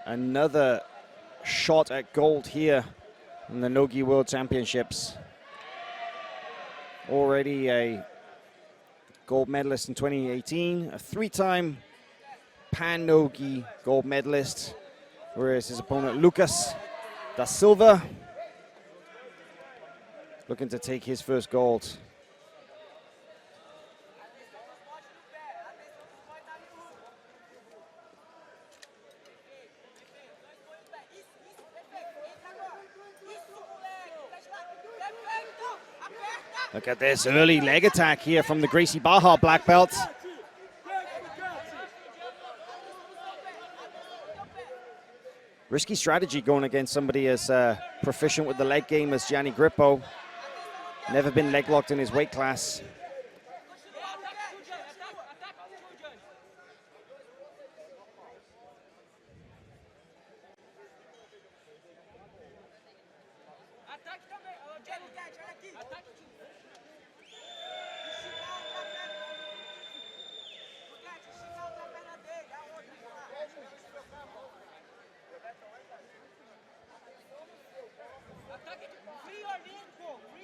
another shot at gold here in the NoGi World Championships. Already a gold medalist in 2018, a three-time Pan-NoGi gold medalist, whereas his opponent Lucas da Silva looking to take his first gold. Look at this early leg attack here from the Gracie Barra black belt. Risky strategy going against somebody as proficient with the leg game as Gianni Grippo. Never been leg locked in his weight class.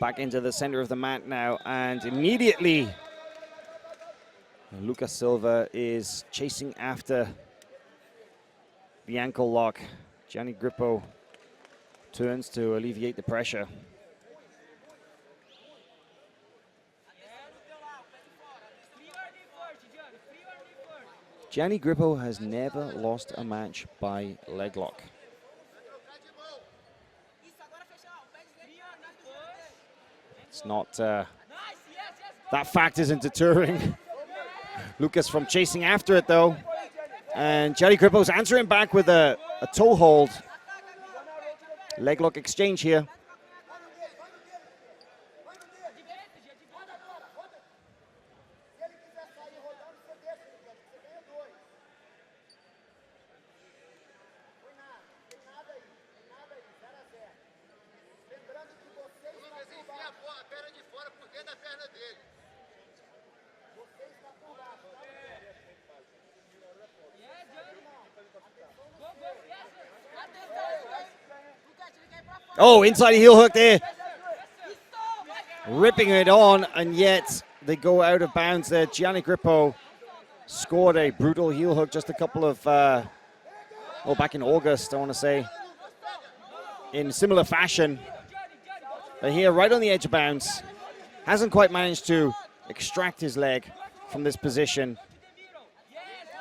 Back into the center of the mat now, and immediately Lucas Silva is chasing after the ankle lock. Gianni Grippo turns to alleviate the pressure. Gianni Grippo has never lost a match by leg lock. It's not, that fact isn't deterring Lucas from chasing after it though. And Gianni Grippo's answering back with a toe hold. Leg lock exchange here. Oh, inside heel hook there. Ripping it on, and yet they go out of bounds there. Gianni Grippo scored a brutal heel hook just a couple of, back in August, I want to say, in similar fashion. But here, right on the edge of bounds, hasn't quite managed to extract his leg from this position.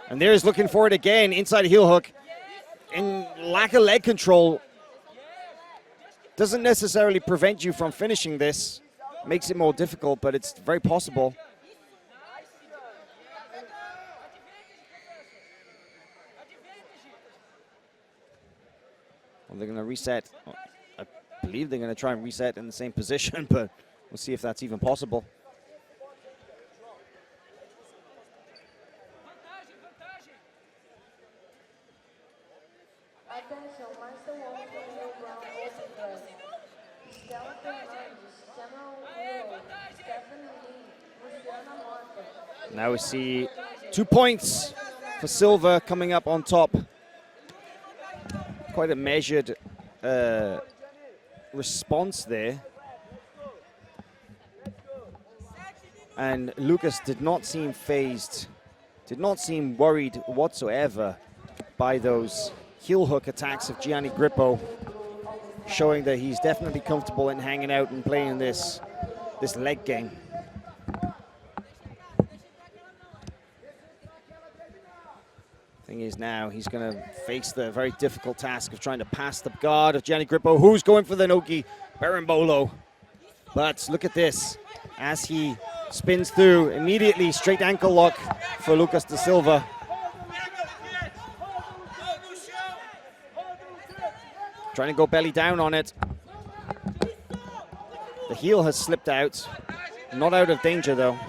And there he's looking for it again, inside heel hook. In lack of leg control, doesn't necessarily prevent you from finishing this. Makes it more difficult, but it's very possible. Well, they're going to reset. I believe they're going to try and reset in the same position, but we'll see if that's even possible. Now we see 2 points for Silva coming up on top. Quite a measured response there. And Lucas did not seem fazed, did not seem worried whatsoever by those heel hook attacks of Gianni Grippo, showing that he's definitely comfortable in hanging out and playing this leg game. Thing is now he's going to face the very difficult task of trying to pass the guard of Gianni Grippo, who's going for the NoGi Berimbolo. But look at this, as he spins through, immediately straight ankle lock for Lucas da Silva. Trying to go belly down on it. The heel has slipped out, not out of danger though.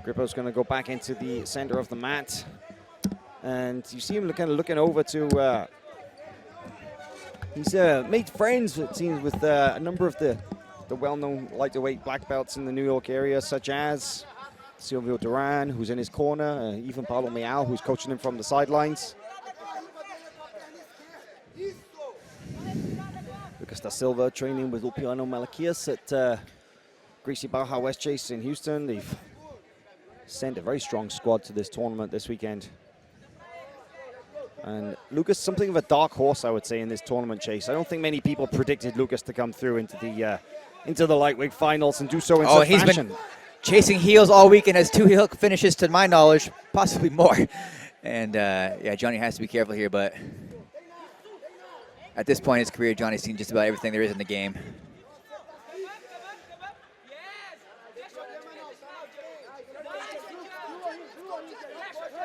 Grippo's going to go back into the center of the mat. And you see him kind of looking over to... he's made friends, it seems, with a number of the the well-known lightweight black belts in the New York area, such as Silvio Duran, who's in his corner, even Paulo Meal, who's coaching him from the sidelines. Lucas da Silva training with Ulpiano Malaquias at Greasy Baja West Chase in Houston. They've sent a very strong squad to this tournament this weekend. And Lucas, something of a dark horse, I would say, in this tournament, Chase. I don't think many people predicted Lucas to come through into the lightweight finals and do so in such fashion. Been chasing heels all week and has 2 heel finishes, to my knowledge, possibly more. And yeah, Gianni has to be careful here, but at this point in his career, Gianni's seen just about everything there is in the game.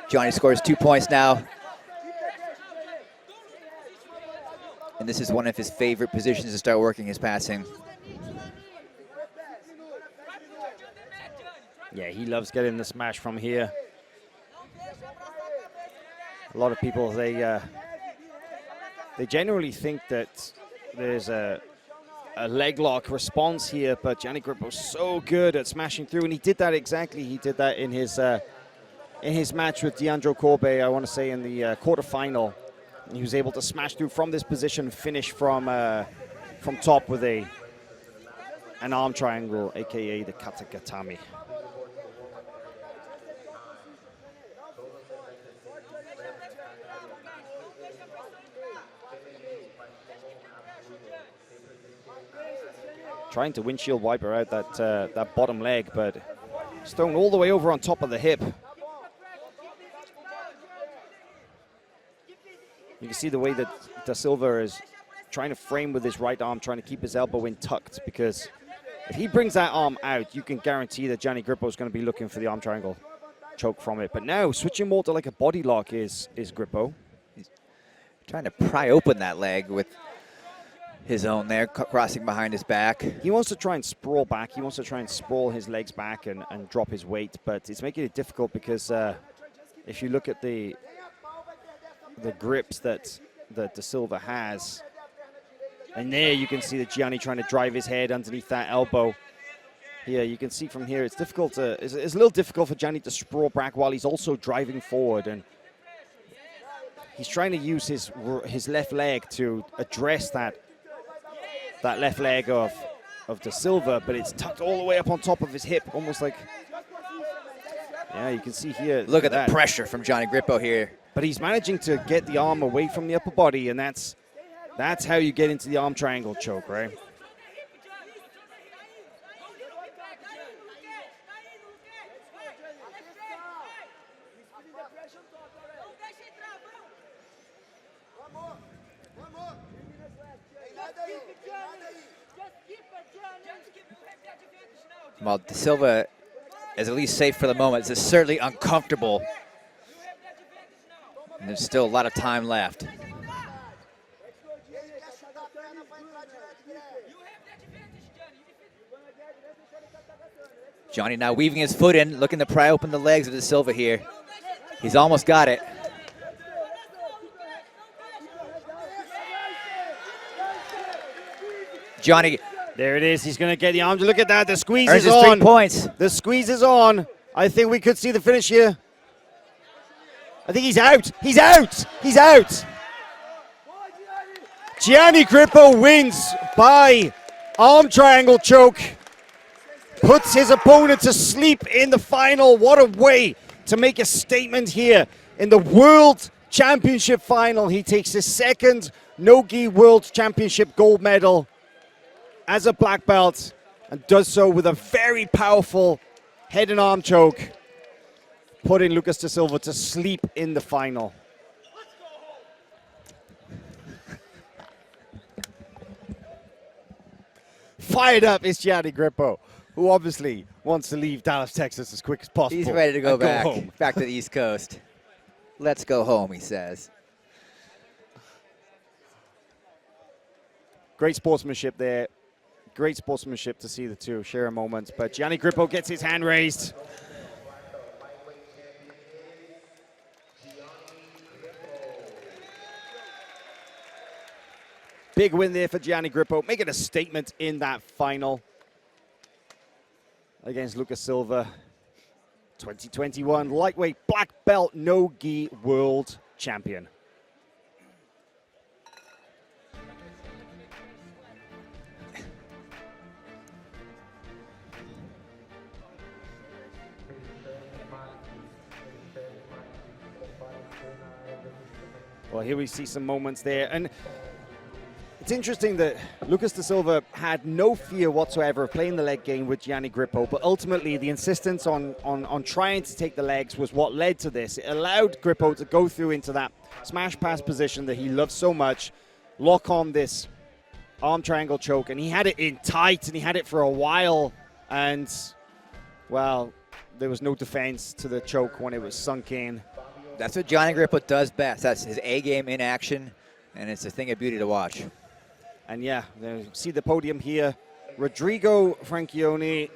Gianni scores 2 points now. And this is one of his favorite positions to start working his passing. Yeah, he loves getting the smash from here. A lot of people, they generally think that there's a leg lock response here, but Gianni Grippo's so good at smashing through, and he did that exactly. He did that in his match with Deandro Corbe, I want to say in the quarterfinal. He was able to smash through from this position, finish from top with an arm triangle, aka the katagatame. Trying to windshield wiper out that bottom leg, but it's thrown all the way over on top of the hip. You can see the way that Da Silva is trying to frame with his right arm, trying to keep his elbow in tucked, because if he brings that arm out, you can guarantee that Gianni Grippo is going to be looking for the arm triangle choke from it. But now, switching more to like a body lock is Grippo. He's trying to pry open that leg with his own there, crossing behind his back. He wants to try and sprawl back. He wants to try and sprawl his legs back and drop his weight, but it's making it difficult because if you look at the grips that Da Silva has, and there you can see that Gianni trying to drive his head underneath that elbow. Here you can see from here it's difficult it's a little difficult for Gianni to sprawl back while he's also driving forward, and he's trying to use his left leg to address that left leg of Da Silva, but it's tucked all the way up on top of his hip, almost like, yeah, you can see here. Look at the pressure from Gianni Grippo here. But he's managing to get the arm away from the upper body, and that's how you get into the arm triangle choke, right? While Da Silva is at least safe for the moment, it's certainly uncomfortable. And there's still a lot of time left. Gianni now weaving his foot in, looking to pry open the legs of Da Silva here. He's almost got it. Gianni. There it is. He's going to get the arm. Look at that. The squeeze is on. 3 points. The squeeze is on. I think we could see the finish here. I think he's out. He's out. He's out. Gianni Grippo wins by arm triangle choke. Puts his opponent to sleep in the final. What a way to make a statement here in the World Championship final. He takes his second NoGi World Championship gold medal as a black belt and does so with a very powerful head and arm choke, putting Lucas da Silva to sleep in the final. Fired up is Gianni Grippo, who obviously wants to leave Dallas, Texas as quick as possible. He's ready to go back home. Back to the East Coast. Let's go home, he says. Great sportsmanship there. Great sportsmanship to see the two share a moment. But Gianni Grippo gets his hand raised. Big win there for Gianni Grippo, making a statement in that final. against Lucas Silva. 2021 lightweight black belt no-gi world champion. Well, here we see some moments there. And it's interesting that Lucas da Silva had no fear whatsoever of playing the leg game with Gianni Grippo, but ultimately the insistence on trying to take the legs was what led to this. It allowed Grippo to go through into that smash pass position that he loves so much, lock on this arm triangle choke, and he had it in tight, and he had it for a while, and, well, there was no defense to the choke when it was sunk in. That's what Gianni Grippo does best. That's his A game in action, and it's a thing of beauty to watch. And yeah, you see the podium here. Rodrigo Franchione